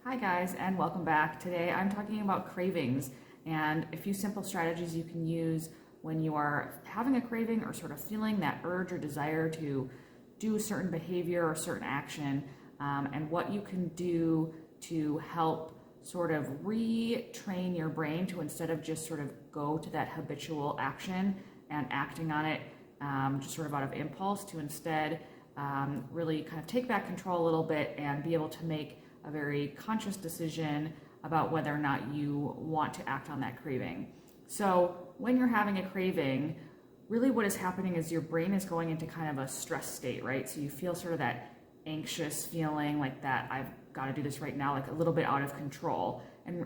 Hi guys, and welcome back. Today I'm talking about cravings and a few simple strategies you can use when you are having a craving or sort of feeling that urge or desire to do a certain behavior or certain action, and what you can do to help sort of retrain your brain to, instead of just sort of go to that habitual action and acting on it just sort of out of impulse, to instead really kind of take back control a little bit and be able to make a very conscious decision about whether or not you want to act on that craving. So when you're having a craving, really what is happening is your brain is going into kind of a stress state, right? So you feel sort of that anxious feeling, like that I've got to do this right now, like a little bit out of control.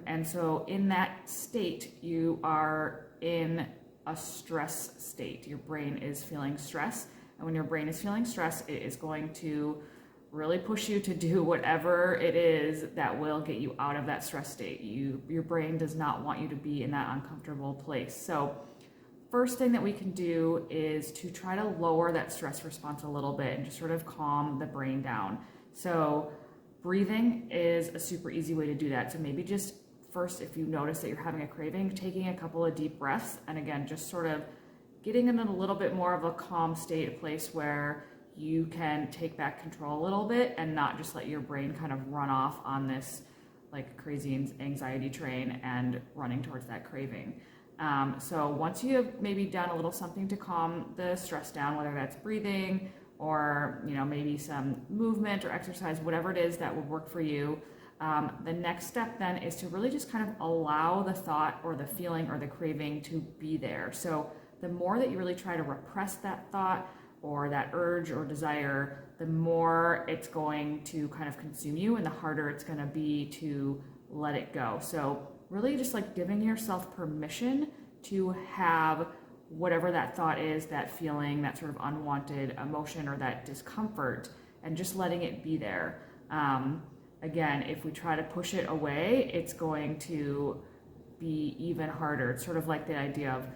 And so in that state, you are in a stress state. Your brain is feeling stress. And when your brain is feeling stress, it is going to really push you to do whatever it is that will get you out of that stress state. Your brain does not want you to be in that uncomfortable place. So first thing that we can do is to try to lower that stress response a little bit and just sort of calm the brain down. So breathing is a super easy way to do that. So maybe just first, if you notice that you're having a craving, taking a couple of deep breaths, and again, just sort of getting in a little bit more of a calm state, a place where you can take back control a little bit and not just let your brain kind of run off on this like crazy anxiety train and running towards that craving. So once you have maybe done a little something to calm the stress down, whether that's breathing or maybe some movement or exercise, whatever it is that would work for you, the next step then is to really just kind of allow the thought or the feeling or the craving to be there. So the more that you really try to repress that thought or that urge or desire, the more it's going to kind of consume you and the harder it's going to be to let it go. So really just like giving yourself permission to have whatever that thought is, that feeling, that sort of unwanted emotion or that discomfort, and just letting it be there. Again, if we try to push it away, it's going to be even harder. It's sort of like the idea of,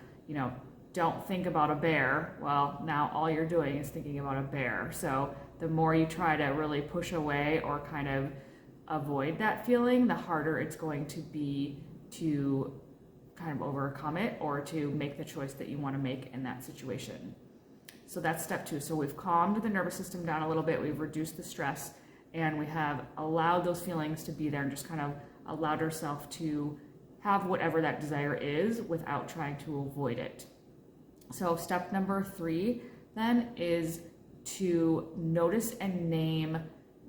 don't think about a bear. Well, now all you're doing is thinking about a bear. So the more you try to really push away or kind of avoid that feeling, the harder it's going to be to kind of overcome it or to make the choice that you want to make in that situation. So that's step 2. So we've calmed the nervous system down a little bit, we've reduced the stress, and we have allowed those feelings to be there and just kind of allowed ourselves to have whatever that desire is without trying to avoid it. So step number 3 then is to notice and name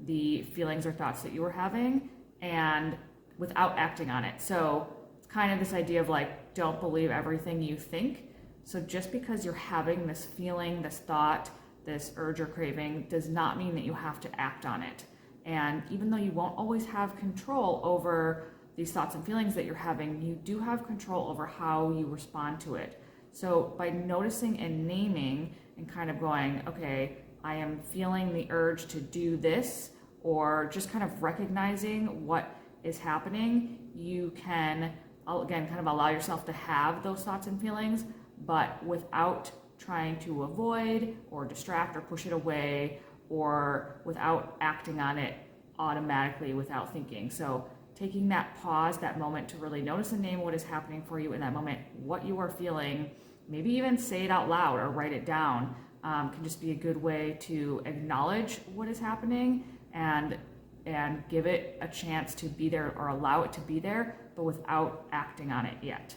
the feelings or thoughts that you were having, and without acting on it. So it's kind of this idea of like, don't believe everything you think. So just because you're having this feeling, this thought, this urge or craving, does not mean that you have to act on it. And even though you won't always have control over these thoughts and feelings that you're having, you do have control over how you respond to it. So by noticing and naming and kind of going, okay, I am feeling the urge to do this, or just kind of recognizing what is happening, you can, again, kind of allow yourself to have those thoughts and feelings, but without trying to avoid or distract or push it away, or without acting on it automatically without thinking. So taking that pause, that moment to really notice and name what is happening for you in that moment, what you are feeling, maybe even say it out loud or write it down, can just be a good way to acknowledge what is happening and give it a chance to be there, or allow it to be there, but without acting on it yet.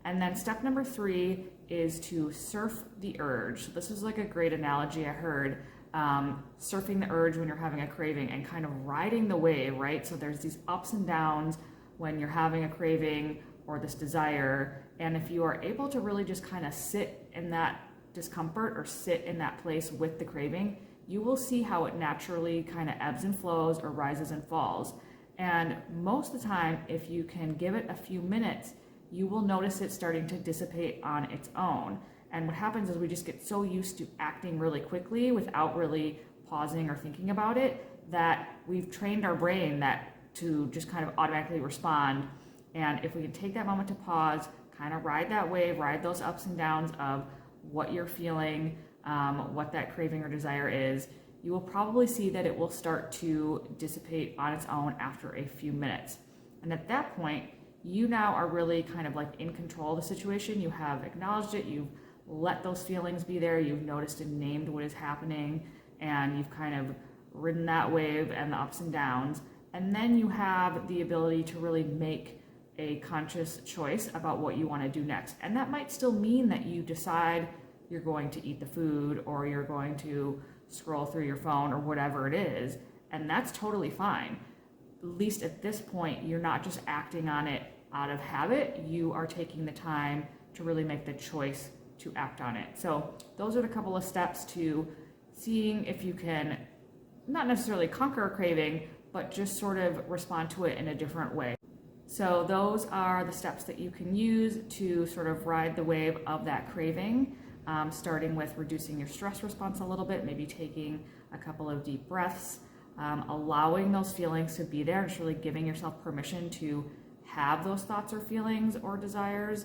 And then step number 3 is to surf the urge. So this is like a great analogy I heard. Surfing the urge when you're having a craving and kind of riding the wave, right? So there's these ups and downs when you're having a craving or this desire. And if you are able to really just kind of sit in that discomfort or sit in that place with the craving, you will see how it naturally kind of ebbs and flows or rises and falls. And most of the time, if you can give it a few minutes, you will notice it starting to dissipate on its own. And what happens is we just get so used to acting really quickly without really pausing or thinking about it, that we've trained our brain to just kind of automatically respond. And if we can take that moment to pause, kind of ride that wave, ride those ups and downs of what you're feeling, what that craving or desire is, you will probably see that it will start to dissipate on its own after a few minutes. And at that point, you now are really kind of like in control of the situation. You have acknowledged it, you've let those feelings be there, you've noticed and named what is happening, and you've kind of ridden that wave and the ups and downs. And then you have the ability to really make a conscious choice about what you want to do next. And that might still mean that you decide you're going to eat the food, or you're going to scroll through your phone, or whatever it is. And that's totally fine. At least at this point, you're not just acting on it out of habit. You are taking the time to really make the choice to act on it. So those are the couple of steps to seeing if you can not necessarily conquer a craving, but just sort of respond to it in a different way. So those are the steps that you can use to sort of ride the wave of that craving, starting with reducing your stress response a little bit, maybe taking a couple of deep breaths, allowing those feelings to be there, and just really giving yourself permission to have those thoughts or feelings or desires,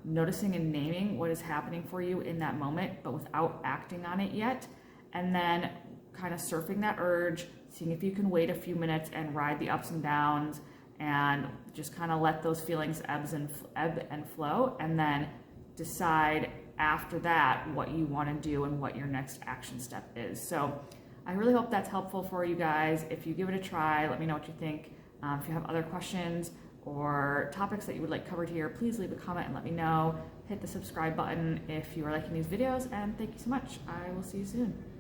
noticing and naming what is happening for you in that moment, but without acting on it yet, and then kind of surfing that urge, seeing if you can wait a few minutes and ride the ups and downs, and just kind of let those feelings ebb and flow, and then decide after that what you want to do and what your next action step is. So I really hope that's helpful for you guys. If you give it a try, let me know what you think. If you have other questions or topics that you would like covered here, please leave a comment and let me know. Hit the subscribe button if you are liking these videos, and thank you so much. I will see you soon.